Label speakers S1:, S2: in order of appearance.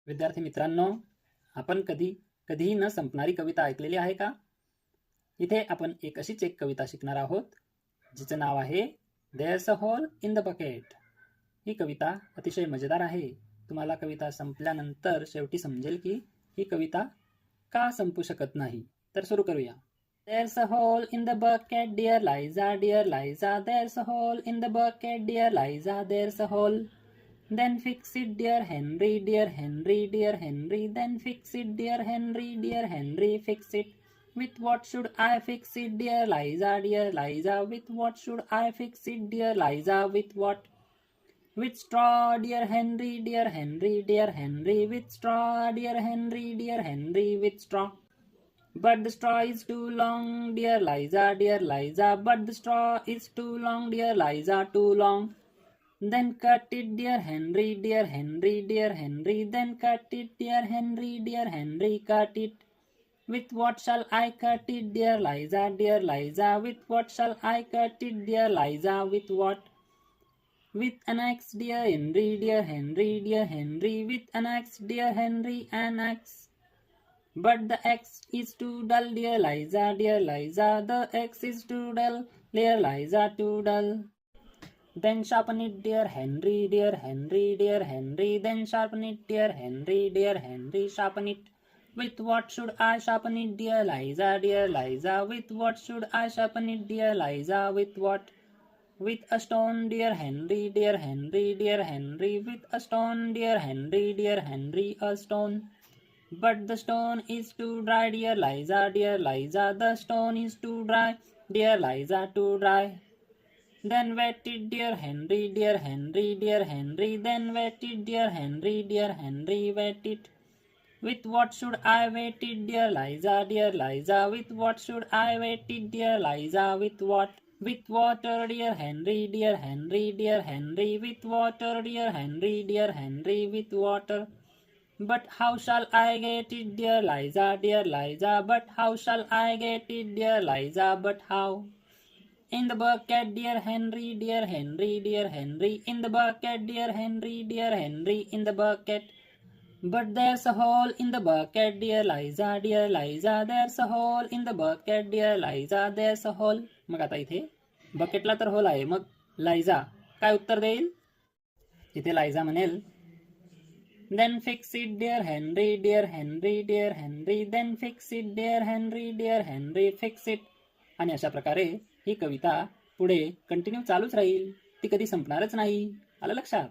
S1: विद्यार्थी मित्रांनो, आपण कधीही न संपणारी कविता ऐकलेली आहे का? इथे आपण अशीच एक कविता शिकणार आहोत जिचं नाव आहे there's a hole in the bucket. ही कविता अतिशय मजेदार आहे. तुम्हाला कविता संपल्यानंतर शेवटी समजेल की ही कविता का संपू शकत नाही. तर सुरू करूया. There's a hole in the bucket, dear Liza, dear Liza. There's a hole in the bucket, dear Liza. There's a hole. Then fix it, dear Henry, dear Henry, dear Henry. Then fix it, dear Henry, dear Henry. Fix it. With what should I fix it, dear Liza, dear Liza? With what should I fix it, dear Liza? With what? With straw, dear Henry, dear Henry, dear Henry. With straw, dear Henry, dear Henry. With straw. But the straw is too long, dear Liza, dear Liza. But the straw is too long, dear Liza, too long. Then cut it, dear Henry, dear Henry, dear Henry. Then cut it, dear Henry, dear Henry. Cut it. With what shall I cut it, dear Liza, dear Liza? With what shall I cut it, dear Liza? With what? With an axe, dear Henry, dear Henry, dear Henry. With an axe, dear Henry, an axe. But the axe is too dull, dear Liza, dear Liza. The axe is too dull, dear Liza, too dull. Then sharpen it, dear Henry, dear Henry, dear Henry. Then sharpen it, dear Henry, dear Henry. Sharpen it. With what should I sharpen it, dear Liza, dear Liza? With what should I sharpen it, dear Liza? With what? With a stone, dear Henry, dear Henry, dear Henry. With a stone, dear Henry, dear Henry. A stone. But the stone is too dry, dear Liza, dear Liza. The stone is too dry, dear Liza, too dry. Then wet it, dear Henry, dear Henry, dear Henry. Then wet it, dear Henry, dear Henry. Wet it. With what should I wet it, dear Liza, dear Liza? With what should I wet it, dear Liza? With what? With water, dear Henry, dear Henry, dear Henry. With water, dear Henry, dear Henry. With water. But how shall I get it, dear Liza, dear Liza? But how shall I get it, dear Liza? But how? In the bucket, dear Henry, dear Henry, dear Henry. In the bucket, dear Henry, dear Henry. In the bucket. But there's a hole in the bucket, dear Liza, dear Liza. There's a hole in the bucket, dear Liza. There's a hole. मग आता इथे बकेटला तर whole आहे, मग लायझा काय उत्तर देईल? इथे लायझा म्हणेल Then fix it, dear Henry, dear Henry, dear Henry. Then fix it, dear Henry, dear Henry. Fix it. आणि अशा प्रकारे ही कविता पुढे कंटिन्यू चालूच राहील. ती कधी संपणारच नाही. आलं लक्षात?